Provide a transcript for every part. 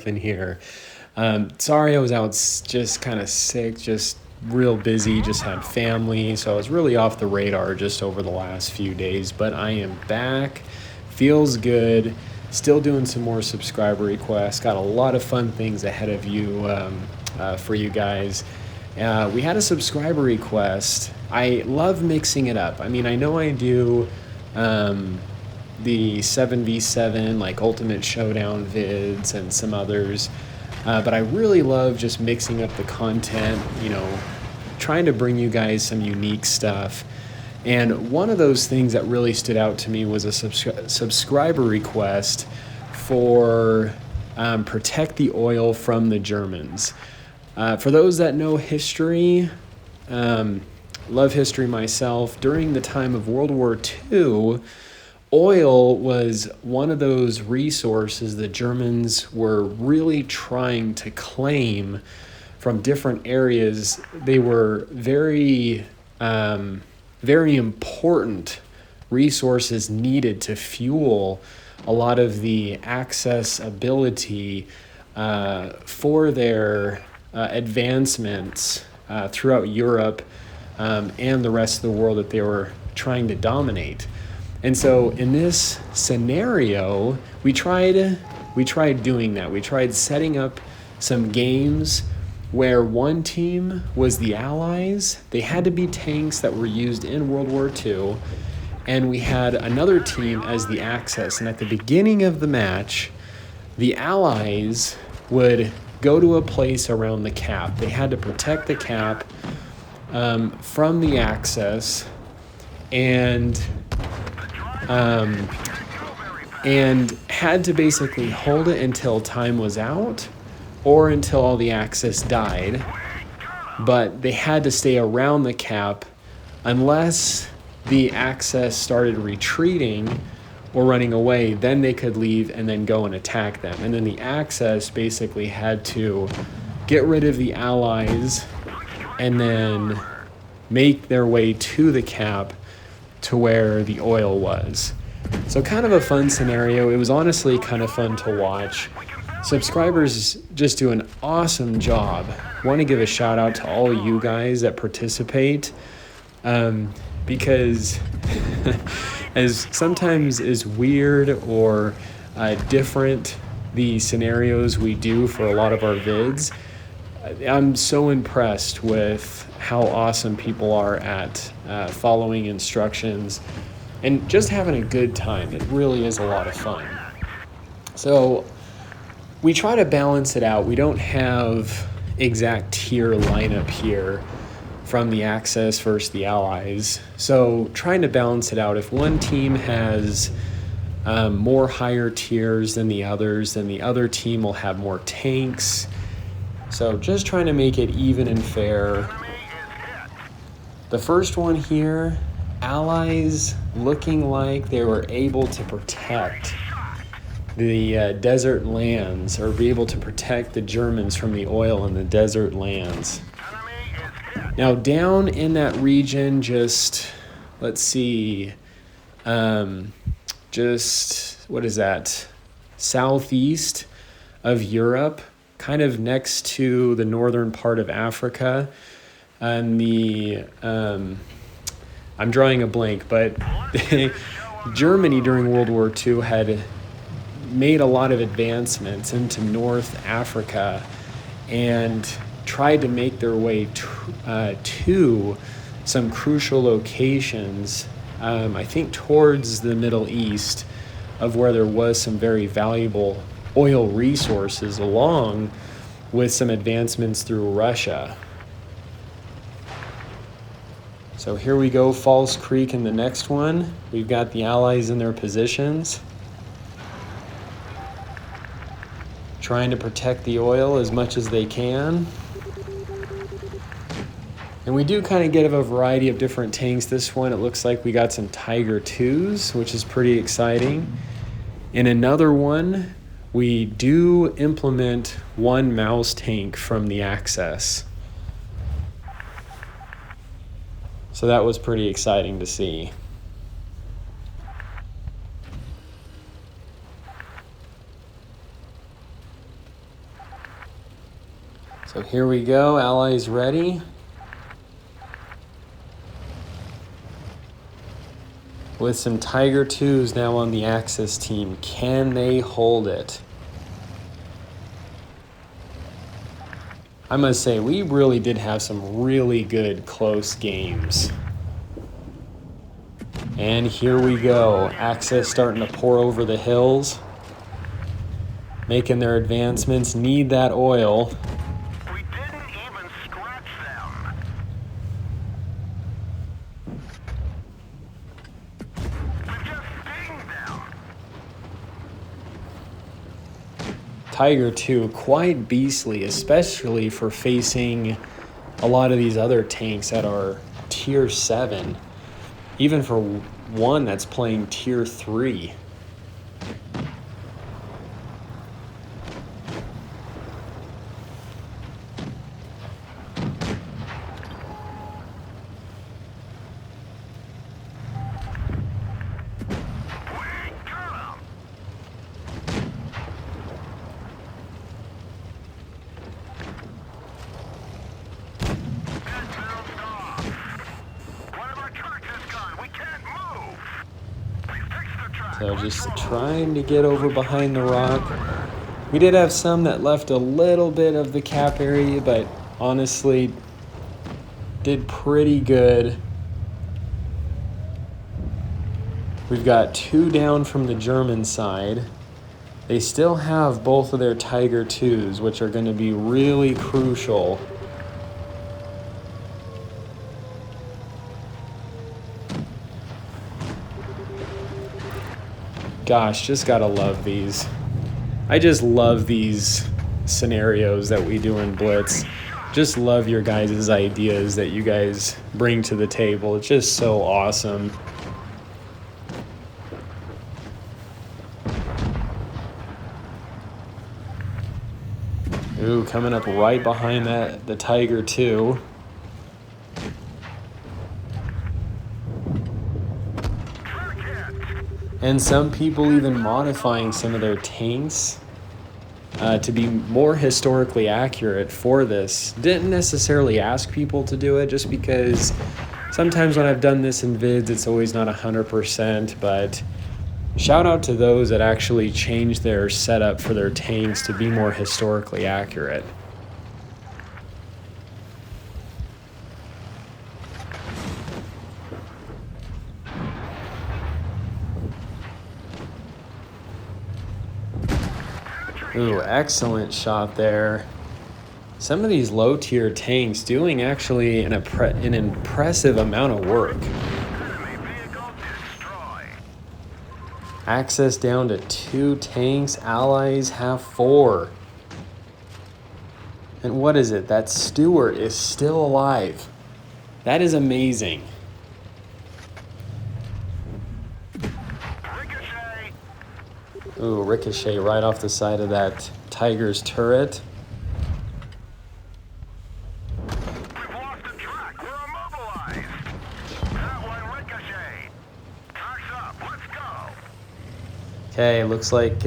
stuff in here. Sorry I was out just kind of sick, just real busy, just had family, so I was really off the radar just over the last few days, but I am back. Feels good. Still doing some more subscriber requests. Got a lot of fun things ahead of you for you guys. We had a subscriber request. I love mixing it up. I mean, I know I do the 7v7, like Ultimate Showdown vids and some others, but I really love just mixing up the content, you know, trying to bring you guys some unique stuff. And one of those things that really stood out to me was a subscriber request for Protect the Oil from the Germans. For those that know history, love history myself, during the time of World War II, oil was one of those resources the Germans were really trying to claim from different areas. They were very important resources needed to fuel a lot of the accessibility for their advancements throughout Europe and the rest of the world that they were trying to dominate. And so in this scenario, we tried doing that. We tried setting up some games where one team was the Allies. They had to be tanks that were used in World War II. And we had another team as the Axis. And at the beginning of the match, the Allies would go to a place around the cap. They had to protect the cap from the Axis and had to basically hold it until time was out or until all the Axis died. But they had to stay around the cap unless the Axis started retreating or running away, then they could leave and then go and attack them. And then the Axis basically had to get rid of the Allies and then make their way to the cap to where the oil was. So kind of a fun scenario. It was honestly kind of fun to watch. Subscribers just do an awesome job. Want to give a shout out to all you guys that participate, because as sometimes is weird or different the scenarios we do for a lot of our vids, I'm so impressed with how awesome people are at following instructions and just having a good time. It really is a lot of fun. So we try to balance it out. We don't have exact tier lineup here from the Axis versus the Allies. So trying to balance it out. If one team has more higher tiers than the others, then the other team will have more tanks. So just trying to make it even and fair. The first one here, Allies looking like they were able to protect the desert lands, or be able to protect the Germans from the oil in the desert lands. Now down in that region, just, let's see, just, what is that? Southeast of Europe, kind of next to the northern part of Africa. And I'm drawing a blank, but Germany during World War II had made a lot of advancements into North Africa and tried to make their way to some crucial locations, I think towards the Middle East, of where there was some very valuable oil resources, along with some advancements through Russia. So here we go, Falls Creek in the next one. We've got the Allies in their positions, trying to protect the oil as much as they can. And we do kind of get a variety of different tanks. This one, it looks like we got some Tiger 2s, which is pretty exciting. In another one, we do implement one mouse tank from the Axis. So that was pretty exciting to see. So here we go, Allies ready. With some Tiger 2s now on the Axis team. Can they hold it? I must say, we really did have some really good close games. And here we go. Axis starting to pour over the hills. Making their advancements. Need that oil. We didn't even scratch them. We just dinged them. Tiger 2, quite beastly, especially for facing a lot of these other tanks that are tier 7. Even for one that's playing tier 3. So just trying to get over behind the rock. We did have some that left a little bit of the cap area, but honestly did pretty good. We've got 2 down from the German side. They still have both of their Tiger 2s, which are going to be really crucial. Gosh, just gotta love these. I just love these scenarios that we do in Blitz. Just love your guys' ideas that you guys bring to the table. It's just so awesome. Ooh, coming up right behind that, the Tiger 2. And some people even modifying some of their tanks to be more historically accurate for this. Didn't necessarily ask people to do it just because sometimes when I've done this in vids, it's always not 100%, but shout out to those that actually change their setup for their tanks to be more historically accurate. Ooh, excellent shot there. Some of these low-tier tanks doing actually an impressive amount of work. Access down to 2 tanks. Allies have 4. And what is it? That Stewart is still alive. That is amazing. Ooh, ricochet right off the side of that Tiger's turret. We've lost the track. We're immobilized. That one ricochet. Truck's up. Let's go. Okay, looks like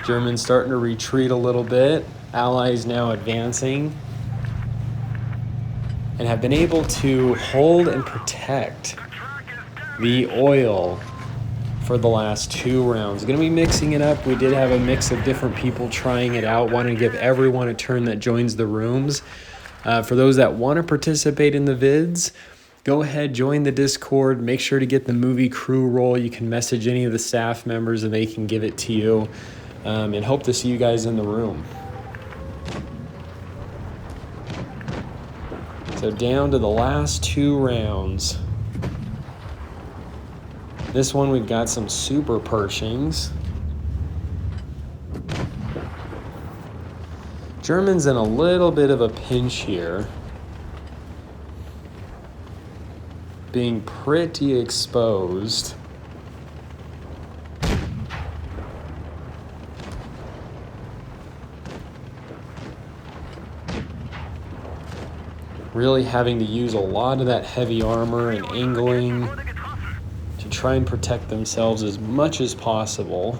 Germans starting to retreat a little bit. Allies now advancing. And have been able to hold and protect the oil for the last 2 rounds. Going to be mixing it up. We did have a mix of different people trying it out. Want to give everyone a turn that joins the rooms. For those that want to participate in the vids, go ahead, join the Discord. Make sure to get the movie crew role. You can message any of the staff members and they can give it to you. And hope to see you guys in the room. So down to the last 2 rounds. This one we've got some super Pershings. Germans in a little bit of a pinch here. Being pretty exposed. Really having to use a lot of that heavy armor and angling to try and protect themselves as much as possible.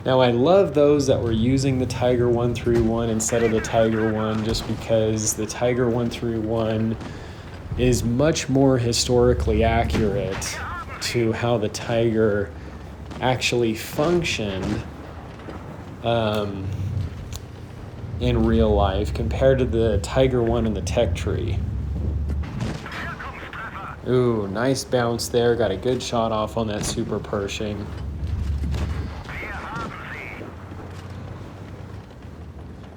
Now, I love those that were using the Tiger 131 instead of the Tiger 1, just because the Tiger 131 is much more historically accurate to how the Tiger actually functioned in real life compared to the Tiger 1 and the Tech Tree. Ooh, nice bounce there. Got a good shot off on that Super Pershing.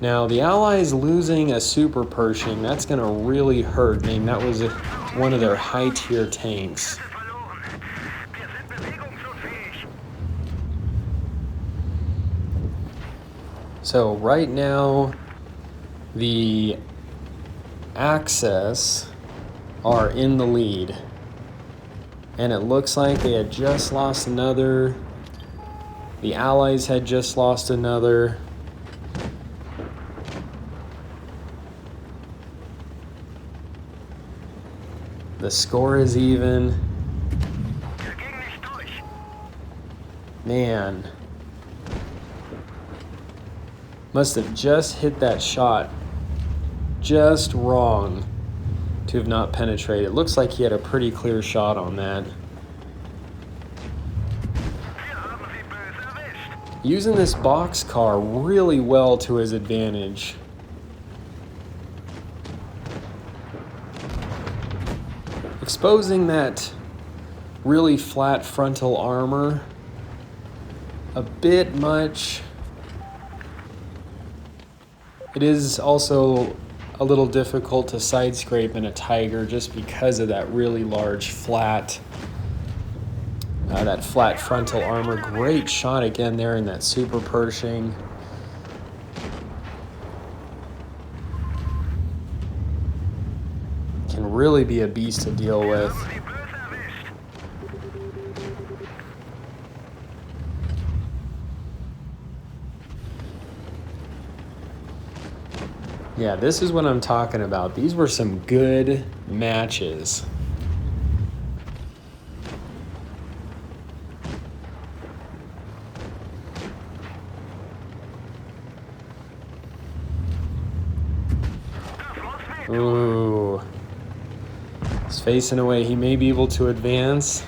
Now, the Allies losing a Super Pershing, that's going to really hurt. I mean, that was one of their high-tier tanks. So right now, the Axis are in the lead. And it looks like they had just lost another. The Allies had just lost another. The score is even. Man. Must have just hit that shot just wrong to have not penetrated. It looks like he had a pretty clear shot on that. Using this boxcar really well to his advantage. Exposing that really flat frontal armor a bit much. It is also a little difficult to side scrape in a Tiger just because of that really large flat frontal armor. Great shot again there in that Super Pershing. Can really be a beast to deal with. Yeah, this is what I'm talking about. These were some good matches. Ooh. He's facing away. He may be able to advance.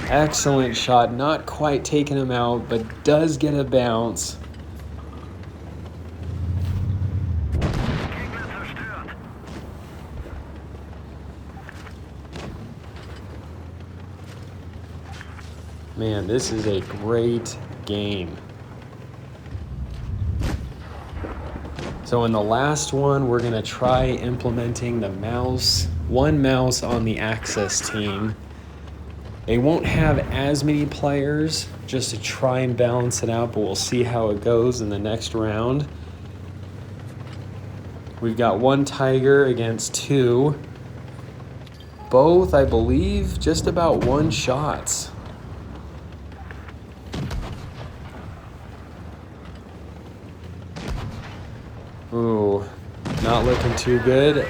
Excellent shot. Not quite taking him out, but does get a bounce. Man, this is a great game. So in the last one, we're going to try implementing the mouse, one mouse on the Axis team. They won't have as many players just to try and balance it out, but we'll see how it goes in the next round. We've got one Tiger against two. Both, I believe, just about one shots. Ooh, not looking too good.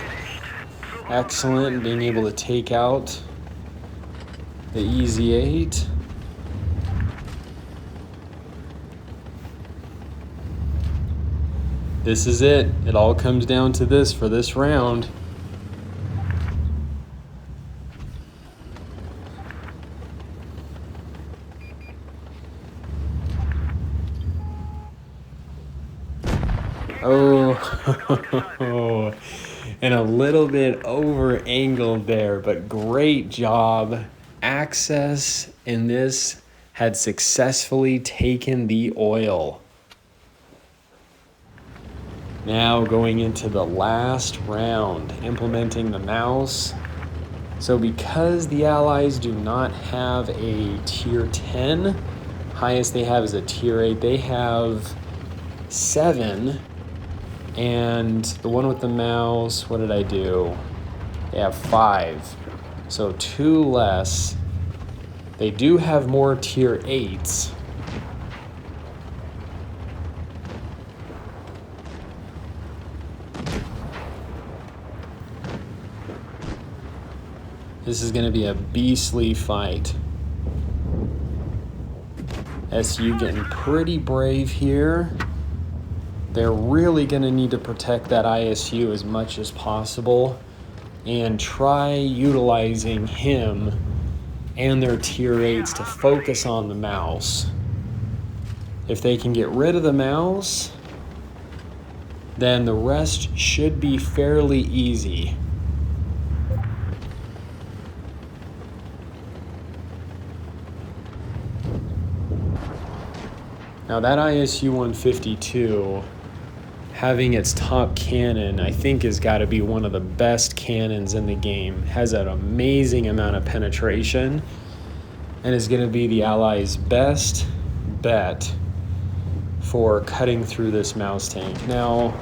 Excellent, being able to take out the Easy 8. This is it. It all comes down to this for this round. Oh, and a little bit over angled there, but great job. Access in this had successfully taken the oil. Now going into the last round, implementing the mouse. So because the Allies do not have a tier 10, highest they have is a tier 8, they have 7. And the one with the mouse, what did I do? They have 5. So 2 less. They do have more tier 8s. This is going to be a beastly fight. SU getting pretty brave here. They're really going to need to protect that ISU as much as possible and try utilizing him and their tier 8s to focus on the mouse. If they can get rid of the mouse, then the rest should be fairly easy. Now that ISU 152, having its top cannon, I think has got to be one of the best cannons in the game. Has an amazing amount of penetration and is going to be the Allies' best bet for cutting through this mouse tank. Now,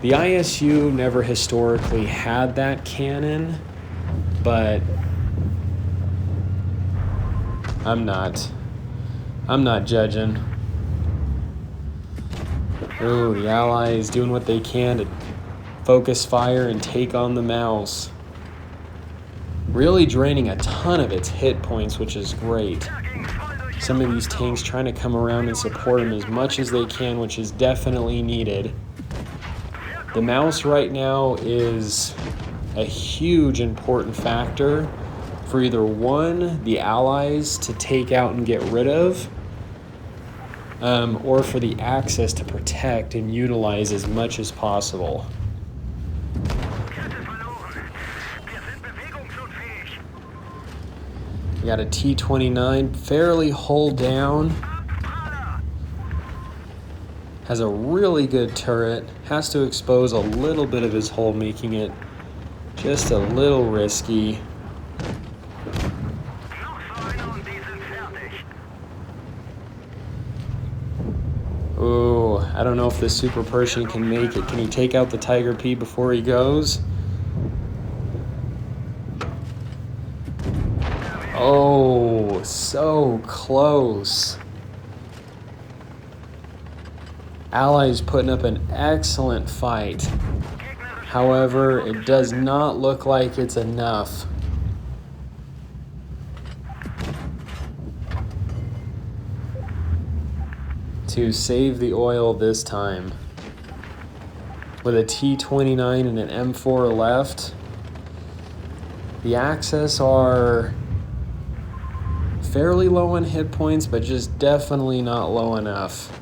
the ISU never historically had that cannon, but I'm not judging. Oh, the Allies doing what they can to focus fire and take on the mouse. Really draining a ton of its hit points, which is great. Some of these tanks trying to come around and support them as much as they can, which is definitely needed. The mouse right now is a huge important factor for either one, the Allies to take out and get rid of, or for the Axis to protect and utilize as much as possible. We got a T-29, fairly hull down. Has a really good turret. Has to expose a little bit of his hull, making it just a little risky. Ooh, I don't know if this Super Pershing can make it. Can he take out the Tiger P before he goes? Oh, so close. Allies putting up an excellent fight. However, it does not look like it's enough. To save the oil this time. With a T-29 and an M4 left, the Axis are fairly low on hit points, but just definitely not low enough.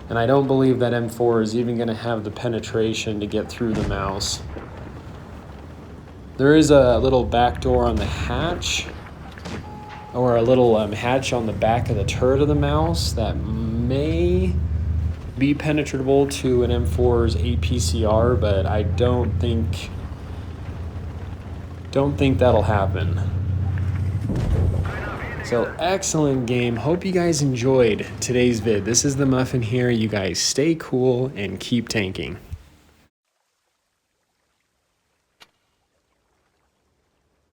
And I don't believe that M4 is even going to have the penetration to get through the mouse. There is a little back door on the hatch, or a little hatch on the back of the turret of the mouse that may be penetrable to an M4's APCR, but I don't think that'll happen. So excellent game. Hope you guys enjoyed today's vid. This is the Muffin here. You guys stay cool and keep tanking.